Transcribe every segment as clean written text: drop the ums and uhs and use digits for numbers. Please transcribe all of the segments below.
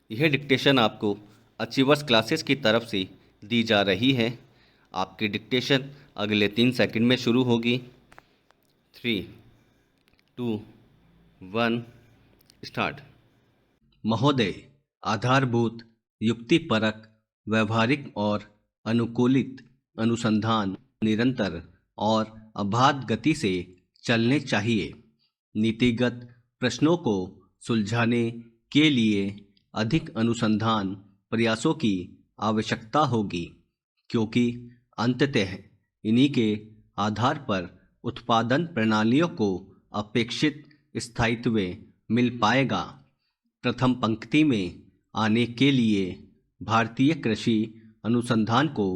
यह डिक्टेशन आपको achievers classes की तरफ से दी जा रही है। आपकी डिक्टेशन अगले 3 सेकंड में शुरू होगी। 3, 2, 1 स्टार्ट। महोदय, आधारभूत, युक्तिपरक, व्यवहारिक और अनुकूलित अनुसंधान निरंतर और अबाध गति से चलने चाहिए। नीतिगत प्रश्नों को सुलझाने के लिए अधिक अनुसंधान प्रयासों की आवश्यकता होगी, क्योंकि अंततः इन्हीं के आधार पर उत्पादन प्रणालियों को अपेक्षित स्थायित्व मिल पाएगा। प्रथम पंक्ति में आने के लिए भारतीय कृषि अनुसंधान को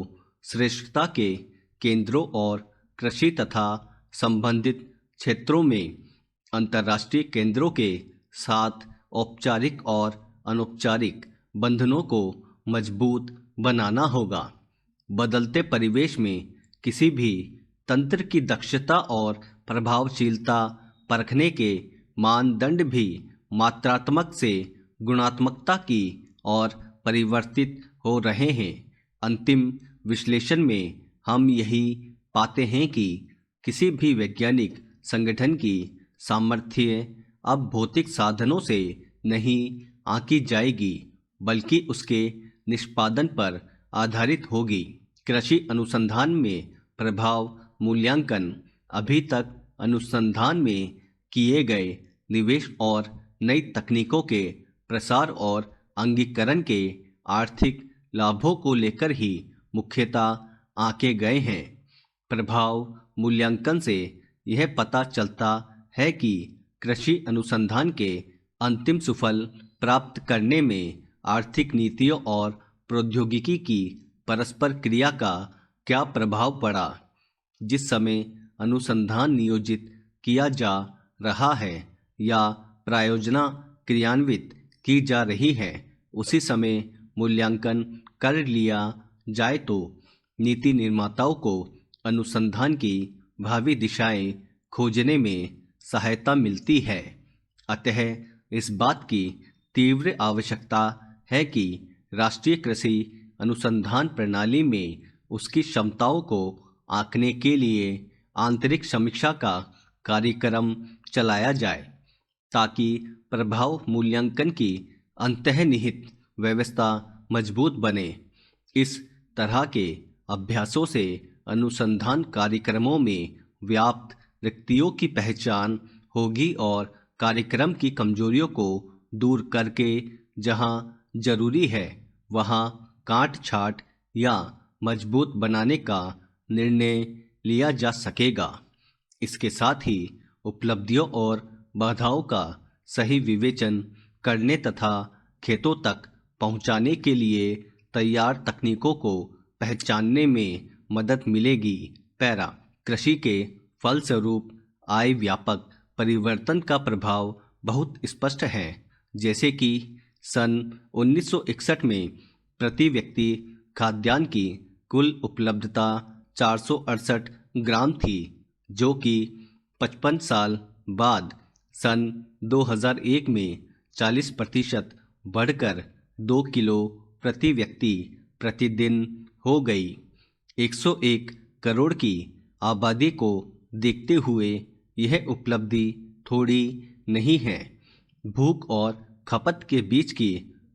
श्रेष्ठता के केंद्रों और कृषि तथा संबंधित क्षेत्रों में अंतर्राष्ट्रीय केंद्रों के साथ औपचारिक और अनौपचारिक बंधनों को मजबूत बनाना होगा। बदलते परिवेश में किसी भी तंत्र की दक्षता और प्रभावशीलता परखने के मानदंड भी मात्रात्मक से गुणात्मकता की ओर परिवर्तित हो रहे हैं। अंतिम विश्लेषण में हम यही पाते हैं कि किसी भी वैज्ञानिक संगठन की सामर्थ्य अब भौतिक साधनों से नहीं आंकी जाएगी, बल्कि उसके निष्पादन पर आधारित होगी। कृषि अनुसंधान में प्रभाव मूल्यांकन अभी तक अनुसंधान में किए गए निवेश और नई तकनीकों के प्रसार और अंगीकरण के आर्थिक लाभों को लेकर ही मुख्यतः आंके गए हैं। प्रभाव मूल्यांकन से यह पता चलता है कि कृषि अनुसंधान के अंतिम सुफल प्राप्त करने में आर्थिक नीतियों और प्रौद्योगिकी की परस्पर क्रिया का क्या प्रभाव पड़ा। जिस समय अनुसंधान नियोजित किया जा रहा है या प्रायोजना क्रियान्वित की जा रही है, उसी समय मूल्यांकन कर लिया जाए तो नीति निर्माताओं को अनुसंधान की भावी दिशाएं खोजने में सहायता मिलती है। अतः इस बात की तीव्र आवश्यकता है कि राष्ट्रीय कृषि अनुसंधान प्रणाली में उसकी क्षमताओं को आंकने के लिए आंतरिक समीक्षा का कार्यक्रम चलाया जाए, ताकि प्रभाव मूल्यांकन की अंतर्निहित व्यवस्था मजबूत बने। इस तरह के अभ्यासों से अनुसंधान कार्यक्रमों में व्याप्त रिक्तियों की पहचान होगी और कार्यक्रम की कमजोरियों को दूर करके जहां जरूरी है वहां काट छांट या मजबूत बनाने का निर्णय लिया जा सकेगा। इसके साथ ही उपलब्धियों और बाधाओं का सही विवेचन करने तथा खेतों तक पहुंचाने के लिए तैयार तकनीकों को पहचानने में मदद मिलेगी। पैरा कृषि के फलस्वरूप आय व्यापक परिवर्तन का प्रभाव बहुत स्पष्ट है। जैसे कि सन 1961 में प्रति व्यक्ति खाद्यान्न की कुल उपलब्धता 468 ग्राम थी, जो कि 55 साल बाद सन 2001 में 40% बढ़कर 2 किलो प्रति व्यक्ति प्रतिदिन हो गई। 101 करोड़ की आबादी को देखते हुए यह उपलब्धि थोड़ी नहीं है। भूख और खपत के बीच की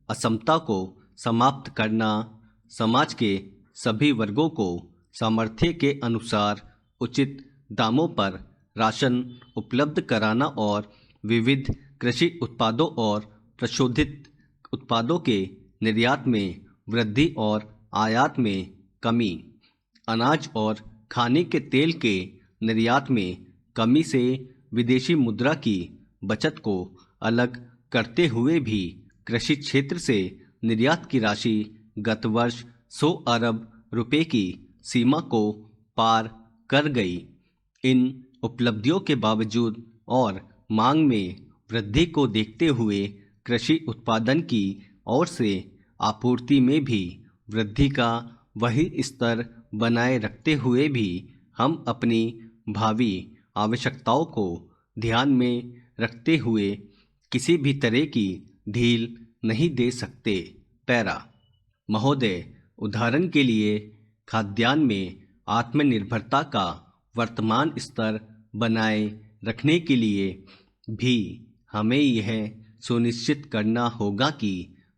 असमता को समाप्त करना, समाज के सभी वर्गों को सामर्थ्य के अनुसार उचित दामों पर राशन उपलब्ध कराना और विविध कृषि उत्पादों और प्रशोधित उत्पादों के निर्यात में वृद्धि और आयात में कमी, अनाज और खाने के तेल के निर्यात में कमी से विदेशी मुद्रा की बचत को अलग करते हुए भी कृषि क्षेत्र से निर्यात की राशि गत वर्ष 100 अरब रुपए की सीमा को पार कर गई। इन उपलब्धियों के बावजूद और मांग में वृद्धि को देखते हुए कृषि उत्पादन की ओर से आपूर्ति में भी वृद्धि का वही स्तर बनाए रखते हुए भी हम अपनी भावी आवश्यकताओं को ध्यान में रखते हुए किसी भी तरह की ढील नहीं दे सकते। पैरा। महोदय, उदाहरण के लिए खाद्यान्न में आत्मनिर्भरता का वर्तमान स्तर बनाए रखने के लिए भी हमें यह सुनिश्चित करना होगा कि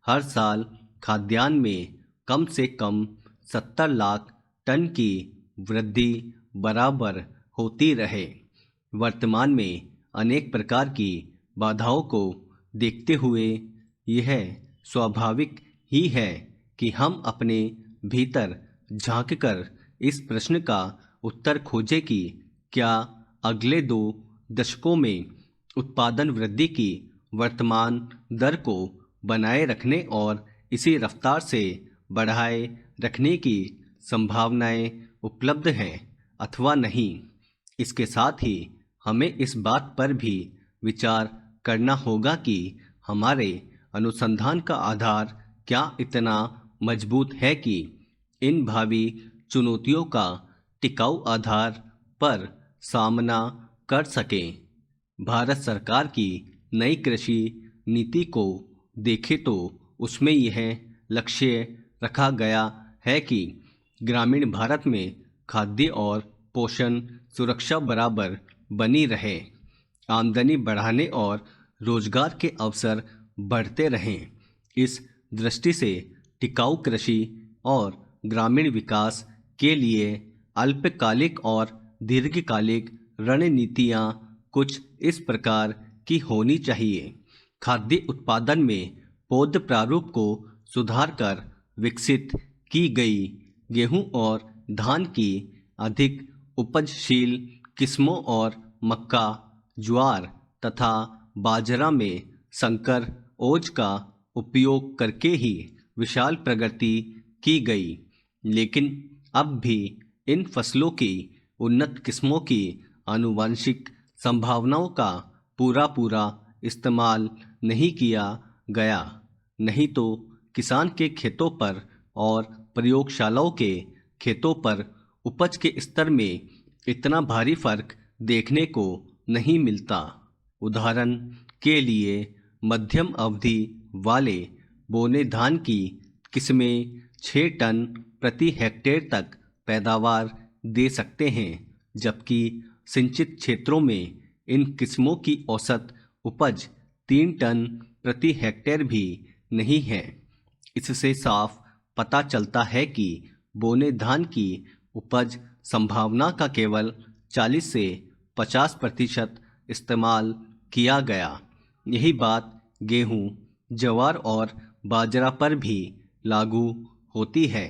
हर साल खाद्यान्न में कम से कम 70 लाख टन की वृद्धि बराबर होती रहे। वर्तमान में अनेक प्रकार की बाधाओं को देखते हुए यह स्वाभाविक ही है कि हम अपने भीतर झांककर इस प्रश्न का उत्तर खोजें कि क्या अगले 2 दशकों में उत्पादन वृद्धि की वर्तमान दर को बनाए रखने और इसी रफ्तार से बढ़ाए रखने की संभावनाएं उपलब्ध हैं अथवा नहीं। इसके साथ ही हमें इस बात पर भी विचार करना होगा कि हमारे अनुसंधान का आधार क्या इतना मजबूत है कि इन भावी चुनौतियों का टिकाऊ आधार पर सामना कर सकें। भारत सरकार की नई कृषि नीति को देखें तो उसमें यह लक्ष्य रखा गया है कि ग्रामीण भारत में खाद्य और पोषण सुरक्षा बराबर बनी रहे, आमदनी बढ़ाने और रोजगार के अवसर बढ़ते रहें। इस दृष्टि से टिकाऊ कृषि और ग्रामीण विकास के लिए अल्पकालिक और दीर्घकालिक रणनीतियाँ कुछ इस प्रकार की होनी चाहिए। खाद्य उत्पादन में पौध प्रारूप को सुधार कर विकसित की गई गेहूं और धान की अधिक उपजशील किस्मों और मक्का, ज्वार तथा बाजरा में संकर ओज का उपयोग करके ही विशाल प्रगति की गई। लेकिन अब भी इन फसलों की उन्नत किस्मों की आनुवंशिक संभावनाओं का पूरा इस्तेमाल नहीं किया गया। नहीं तो किसान के खेतों पर और प्रयोगशालाओं के खेतों पर उपज के स्तर में इतना भारी फर्क देखने को नहीं मिलता। उदाहरण के लिए मध्यम अवधि वाले बोने धान की किस्में 6 टन प्रति हेक्टेयर तक पैदावार दे सकते हैं, जबकि सिंचित क्षेत्रों में इन किस्मों की औसत उपज 3 टन प्रति हेक्टेयर भी नहीं है। इससे साफ पता चलता है कि बोने धान की उपज संभावना का केवल 40 से 50% इस्तेमाल किया गया। यही बात गेहूं, ज्वार और बाजरा पर भी लागू होती है।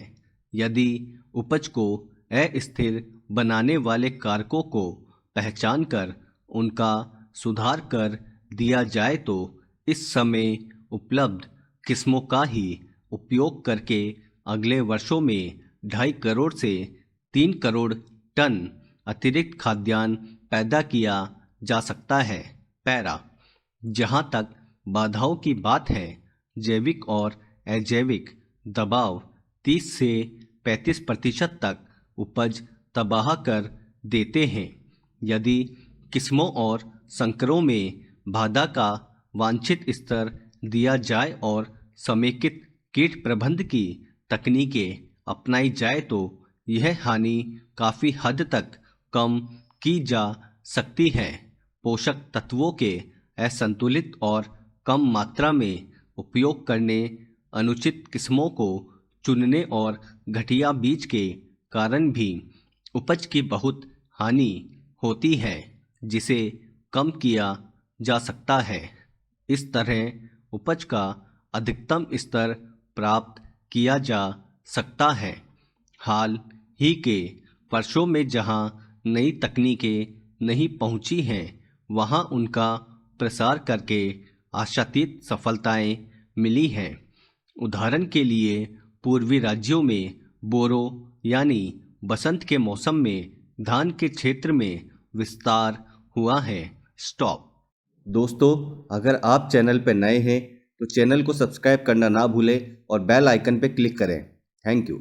यदि उपज को अस्थिर बनाने वाले कारकों को पहचानकर उनका सुधार कर दिया जाए तो इस समय उपलब्ध किस्मों का ही उपयोग करके अगले वर्षों में 2.5 करोड़ से 3 करोड़ टन अतिरिक्त खाद्यान्न पैदा किया जा सकता है। पैरा। जहाँ तक बाधाओं की बात है, जैविक और अजैविक दबाव 30 से 35% तक उपज तबाह कर देते हैं। यदि किस्मों और संकरों में बाधा का वांछित स्तर दिया जाए और समेकित कीट प्रबंधन की तकनीकें अपनाई जाए तो यह हानि काफ़ी हद तक कम की जा सकती है। पोषक तत्वों के असंतुलित और कम मात्रा में उपयोग करने, अनुचित किस्मों को चुनने और घटिया बीज के कारण भी उपज की बहुत हानि होती है, जिसे कम किया जा सकता है। इस तरह उपज का अधिकतम स्तर प्राप्त किया जा सकता है। हाल ही के वर्षों में जहां नई तकनीकें नहीं पहुंची हैं, वहां उनका प्रसार करके आशातीत सफलताएं मिली हैं। उदाहरण के लिए पूर्वी राज्यों में बोरो यानी बसंत के मौसम में धान के क्षेत्र में विस्तार हुआ है। स्टॉप। दोस्तों, अगर आप चैनल पर नए हैं तो चैनल को सब्सक्राइब करना ना भूलें और बेल आइकन पर क्लिक करें। Thank you.